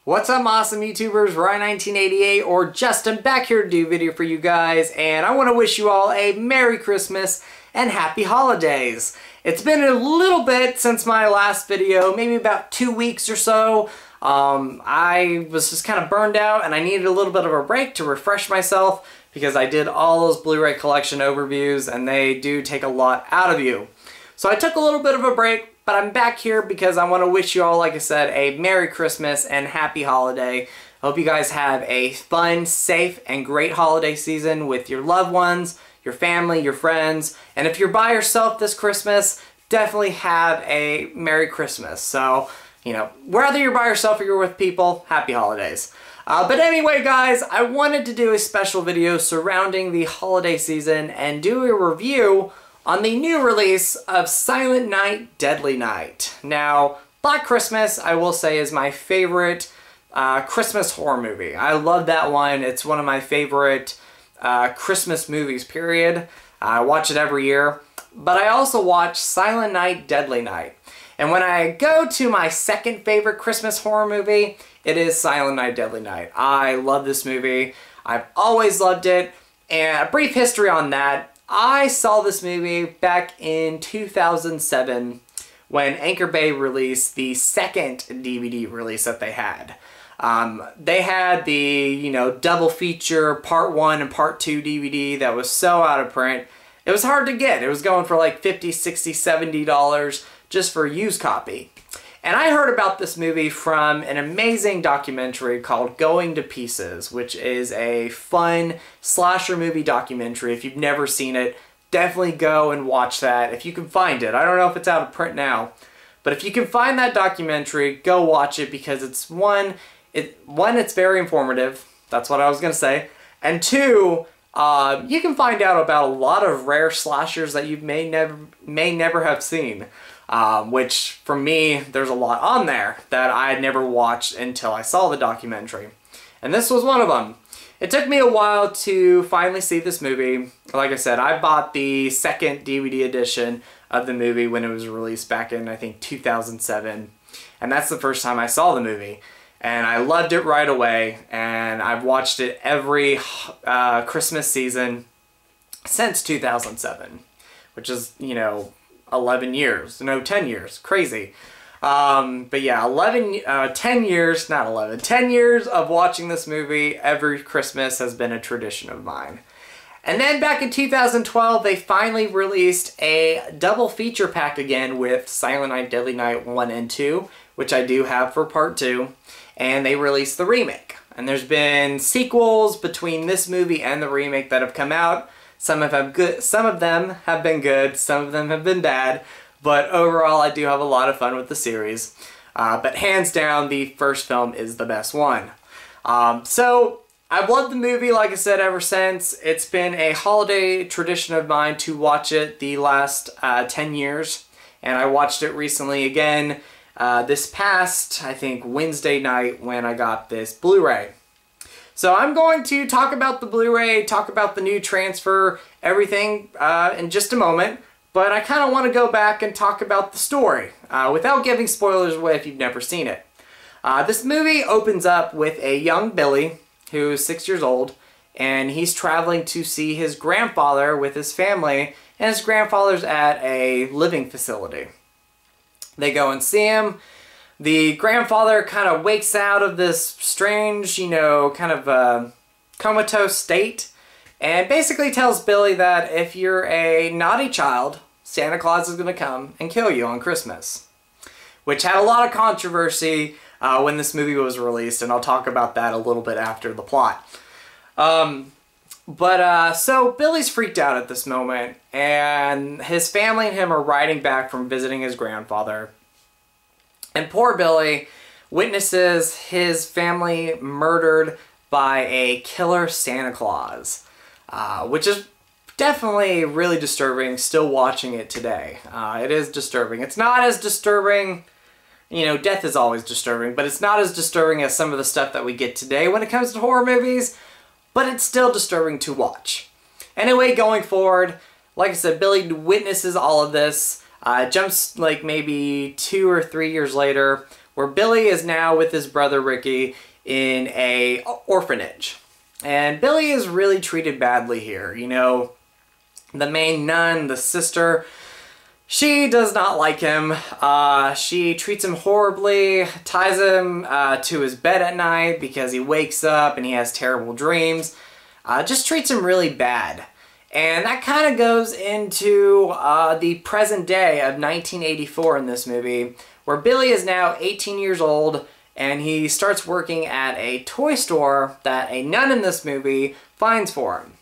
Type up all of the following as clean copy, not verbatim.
What's up, awesome YouTubers? Ryan1988 or Justin back here to do a video for you guys, and I want to wish you all a Merry Christmas and Happy Holidays. It's been a little bit since my last video, maybe about 2 weeks or so. I was just kind of burned out and I needed a little bit of a break to refresh myself because I did all those Blu-ray collection overviews and they do take a lot out of you. So I took a little bit of a break, but I'm back here because I want to wish you all, like I said, a Merry Christmas and Happy Holiday. I hope you guys have a fun, safe, and great holiday season with your loved ones, your family, your friends, and if you're by yourself this Christmas, definitely have a Merry Christmas. So, you know, whether you're by yourself or you're with people, Happy Holidays. But anyway, guys, I wanted to do a special video surrounding the holiday season and do a review on the new release of Silent Night, Deadly Night. Now, Black Christmas, I will say, is my favorite Christmas horror movie. I love that one. It's one of my favorite Christmas movies, period. I watch it every year. But I also watch Silent Night, Deadly Night. And when I go to my second favorite Christmas horror movie, it is Silent Night, Deadly Night. I love this movie. I've always loved it. And a brief history on that. I saw this movie back in 2007 when Anchor Bay released the second DVD release that they had. They had the, you know, double feature part 1 and part 2 DVD that was so out of print. It was hard to get. It was going for like $50, $60, $70 just for a used copy. And I heard about this movie from an amazing documentary called Going to Pieces, which is a fun slasher movie documentary. If you've never seen it, definitely go and watch that if you can find it. I don't know if it's out of print now, but if you can find that documentary, go watch it because it's it's very informative. That's what I was going to say. And two, you can find out about a lot of rare slashers that you may never have seen. Which, for me, there's a lot on there that I had never watched until I saw the documentary. And this was one of them. It took me a while to finally see this movie. Like I said, I bought the second DVD edition of the movie when it was released back in, I think, 2007. And that's the first time I saw the movie. And I loved it right away. And I've watched it every Christmas season since 2007. Which is, you know, 11 years. No, 10 years. Crazy. But yeah, 10 years, not 11, 10 years of watching this movie every Christmas has been a tradition of mine. And then back in 2012, they finally released a double feature pack again with Silent Night, Deadly Night 1 and 2, which I do have for part 2, and they released the remake. And there's been sequels between this movie and the remake that have come out. Some of them have been good, some of them have been bad, but overall I do have a lot of fun with the series. But hands down, the first film is the best one. So I've loved the movie, like I said, ever since. It's been a holiday tradition of mine to watch it the last 10 years, and I watched it recently again this past, I think, Wednesday night when I got this Blu-ray. So I'm going to talk about the Blu-ray, talk about the new transfer, everything in just a moment. But I kind of want to go back and talk about the story without giving spoilers away if you've never seen it. This movie opens up with a young Billy who's 6 years old, and he's traveling to see his grandfather with his family, and his grandfather's at a living facility. They go and see him. The grandfather kind of wakes out of this strange, you know, kind of comatose state and basically tells Billy that if you're a naughty child, Santa Claus is going to come and kill you on Christmas. Which had a lot of controversy when this movie was released, and I'll talk about that a little bit after the plot. So Billy's freaked out at this moment, and his family and him are riding back from visiting his grandfather. And poor Billy witnesses his family murdered by a killer Santa Claus, which is definitely really disturbing, still watching it today. It is disturbing. It's not as disturbing, you know, death is always disturbing, but it's not as disturbing as some of the stuff that we get today when it comes to horror movies, but it's still disturbing to watch. Anyway, going forward, like I said, Billy witnesses all of this. Jumps like maybe 2 or 3 years later where Billy is now with his brother Ricky in a orphanage. And Billy is really treated badly here. You know, the main nun, the sister, she does not like him. She treats him horribly, ties him to his bed at night because he wakes up and he has terrible dreams. Just treats him really bad. And that kind of goes into the present day of 1984 in this movie, where Billy is now 18 years old and he starts working at a toy store that a nun in this movie finds for him.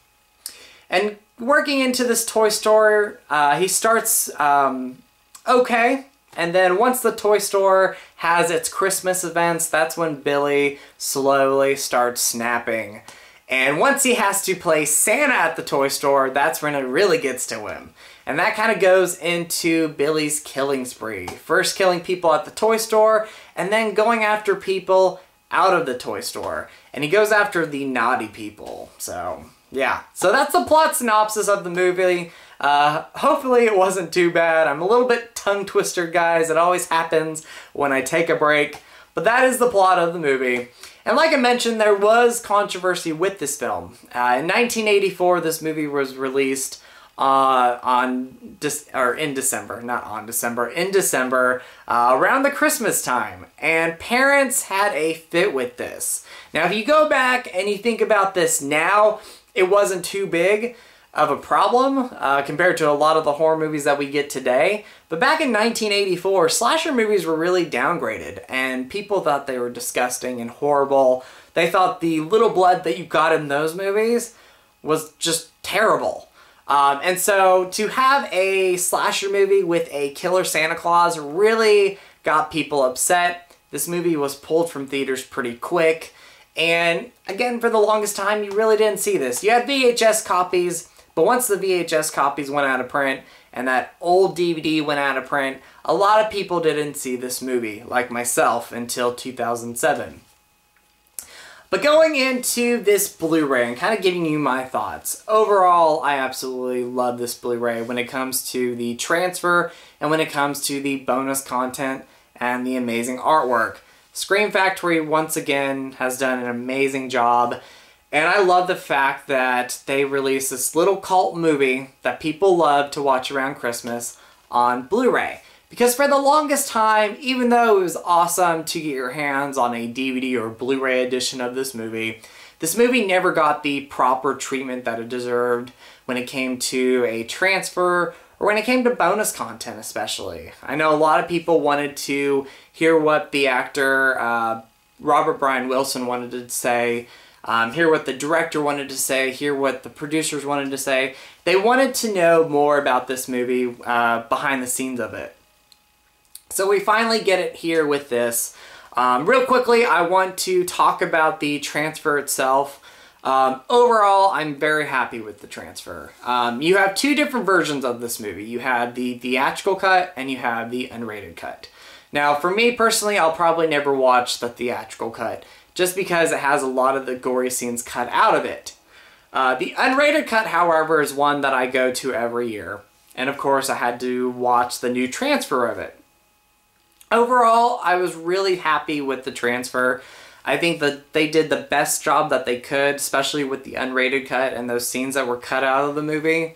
And working into this toy store, he starts okay. And then once the toy store has its Christmas events, that's when Billy slowly starts snapping. And once he has to play Santa at the toy store, that's when it really gets to him. And that kind of goes into Billy's killing spree. First killing people at the toy store, and then going after people out of the toy store. And he goes after the naughty people. So, yeah. So that's the plot synopsis of the movie. Hopefully it wasn't too bad. I'm a little bit tongue-twistered, guys. It always happens when I take a break. But that is the plot of the movie. And like I mentioned, there was controversy with this film. In 1984, this movie was released in December, around the Christmas time. And parents had a fit with this. Now, if you go back and you think about this now, it wasn't too big of a problem compared to a lot of the horror movies that we get today. But back in 1984, slasher movies were really downgraded, and people thought they were disgusting and horrible. They thought the little blood that you got in those movies was just terrible. And so to have a slasher movie with a killer Santa Claus really got people upset. This movie was pulled from theaters pretty quick. And again, for the longest time, you really didn't see this. You had VHS copies, but once the VHS copies went out of print and that old DVD went out of print, a lot of people didn't see this movie, like myself, until 2007. But going into this Blu-ray and kind of giving you my thoughts, overall, I absolutely love this Blu-ray when it comes to the transfer and when it comes to the bonus content and the amazing artwork. Scream Factory, once again, has done an amazing job. And I love the fact that they released this little cult movie that people love to watch around Christmas on Blu-ray. Because for the longest time, even though it was awesome to get your hands on a DVD or Blu-ray edition of this movie never got the proper treatment that it deserved when it came to a transfer or when it came to bonus content especially. I know a lot of people wanted to hear what the actor Robert Brian Wilson wanted to say, hear what the director wanted to say, hear what the producers wanted to say. They wanted to know more about this movie behind the scenes of it. So we finally get it here with this. Real quickly, I want to talk about the transfer itself. Overall, I'm very happy with the transfer. You have two different versions of this movie. You have the theatrical cut and you have the unrated cut. Now, for me personally, I'll probably never watch the theatrical cut just because it has a lot of the gory scenes cut out of it. The unrated cut, however, is one that I go to every year. And of course, I had to watch the new transfer of it. Overall, I was really happy with the transfer. I think that they did the best job that they could, especially with the unrated cut and those scenes that were cut out of the movie.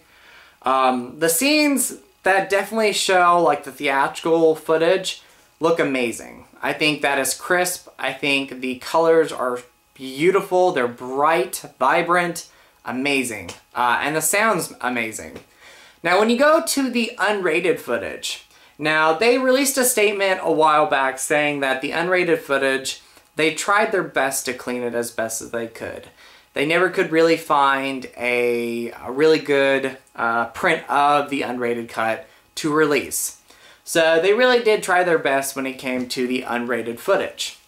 The scenes that definitely show like the theatrical footage look amazing. I think that is crisp. I think the colors are beautiful. They're bright, vibrant, amazing. And the sound's amazing. Now, when you go to the unrated footage, now they released a statement a while back saying that the unrated footage, they tried their best to clean it as best as they could. They never could really find a really good print of the unrated cut to release. So they really did try their best when it came to the unrated footage.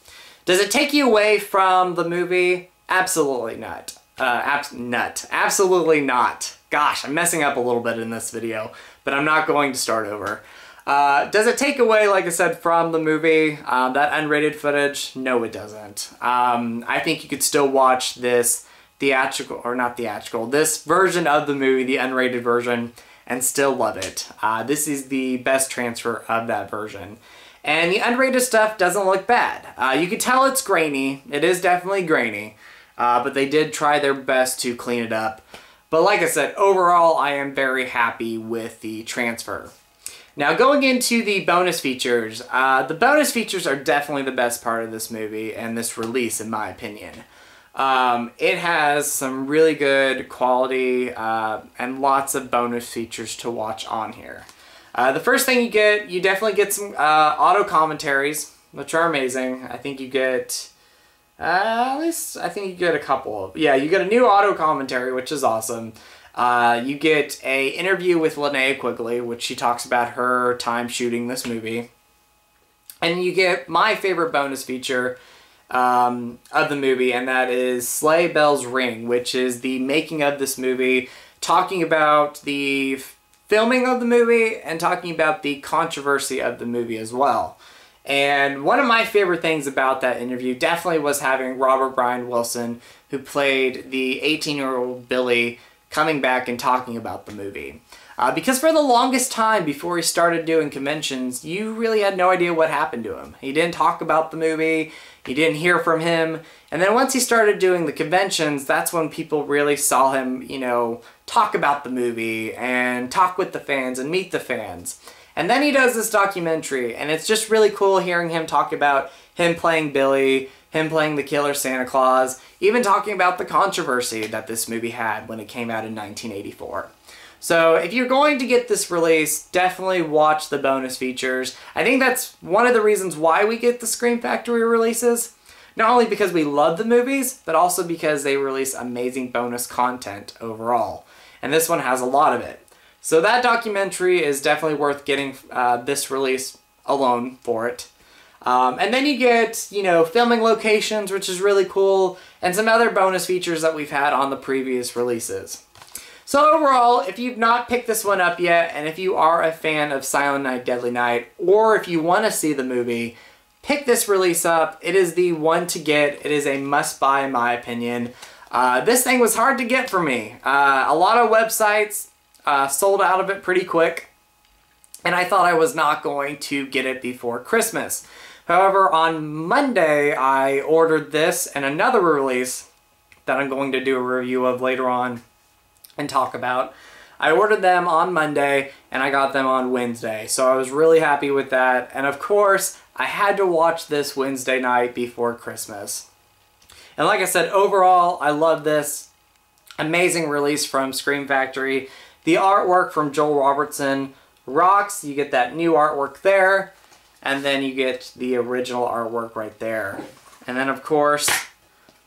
Does it take you away from the movie? Absolutely not. Absolutely not. Gosh, I'm messing up a little bit in this video, but I'm not going to start over. Does it take away, like I said, from the movie, that unrated footage? No, it doesn't. I think you could still watch this theatrical, or not theatrical, this version of the movie, the unrated version, and still love it. This is the best transfer of that version. And the unrated stuff doesn't look bad. You can tell it's grainy. It is definitely grainy. But they did try their best to clean it up. But like I said, overall, I am very happy with the transfer. Now, going into the bonus features, the bonus features are definitely the best part of this movie and this release, in my opinion. It has some really good quality and lots of bonus features to watch on here. The first thing you definitely get some auto commentaries, which are amazing. I think you get, at least, I think you get a couple of, yeah, you get a new auto commentary, which is awesome. You get a interview with Linnea Quigley, which she talks about her time shooting this movie. And you get my favorite bonus feature of the movie, and that is Sleigh Bells Ring, which is the making of this movie, talking about the filming of the movie and talking about the controversy of the movie as well. And one of my favorite things about that interview definitely was having Robert Brian Wilson, who played the 18-year-old Billy, coming back and talking about the movie. Because for the longest time before he started doing conventions, you really had no idea what happened to him. He didn't talk about the movie, you didn't hear from him, and then once he started doing the conventions, that's when people really saw him, you know, talk about the movie and talk with the fans and meet the fans. And then he does this documentary, and it's just really cool hearing him talk about him playing Billy, him playing the killer Santa Claus, even talking about the controversy that this movie had when it came out in 1984. So if you're going to get this release, definitely watch the bonus features. I think that's one of the reasons why we get the Scream Factory releases. Not only because we love the movies, but also because they release amazing bonus content overall. And this one has a lot of it. So that documentary is definitely worth getting this release alone for it. And then you get, you know, filming locations, which is really cool, and some other bonus features that we've had on the previous releases. So overall, if you've not picked this one up yet, and if you are a fan of Silent Night, Deadly Night, or if you want to see the movie, pick this release up. It is the one to get. It is a must-buy in my opinion. This thing was hard to get for me. A lot of websites sold out of it pretty quick, and I thought I was not going to get it before Christmas. However, on Monday, I ordered this and another release that I'm going to do a review of later on and talk about. I ordered them on Monday and I got them on Wednesday, so I was really happy with that. And of course, I had to watch this Wednesday night before Christmas. And like I said, overall, I love this. Amazing release from Scream Factory. The artwork from Joel Robertson rocks. You get that new artwork there, and then you get the original artwork right there. And then of course,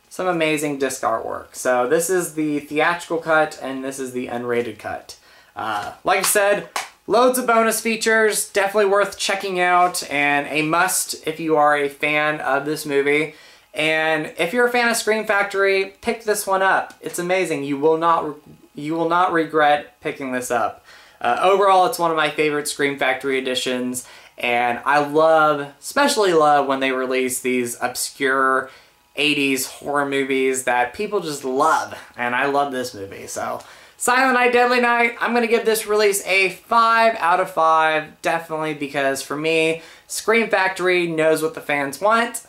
some amazing disc artwork. So this is the theatrical cut and this is the unrated cut. Like I said, loads of bonus features, definitely worth checking out and a must if you are a fan of this movie. And if you're a fan of Scream Factory, pick this one up. It's amazing. You will not regret picking this up. Overall, it's one of my favorite Scream Factory editions, and I especially love when they release these obscure 80s horror movies that people just love, and I love this movie. So Silent Night, Deadly Night, I'm going to give this release a 5 out of 5, definitely, because for me, Scream Factory knows what the fans want,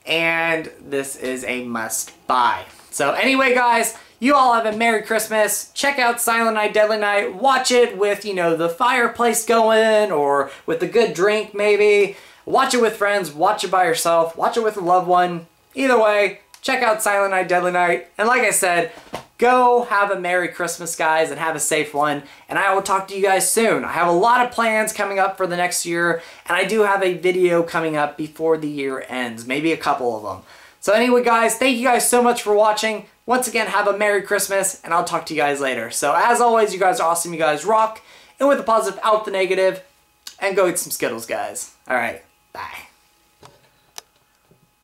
and this is a must buy. So anyway guys, you all have a Merry Christmas. Check out Silent Night, Deadly Night. Watch it with, you know, the fireplace going, or with a good drink maybe. Watch it with friends, watch it by yourself, watch it with a loved one. Either way, check out Silent Night, Deadly Night. And like I said, go have a Merry Christmas, guys, and have a safe one. And I will talk to you guys soon. I have a lot of plans coming up for the next year, and I do have a video coming up before the year ends, maybe a couple of them. So anyway, guys, thank you guys so much for watching. Once again, have a Merry Christmas, and I'll talk to you guys later. So as always, you guys are awesome, you guys rock, and with the positive out the negative, and go eat some Skittles, guys. All right, bye.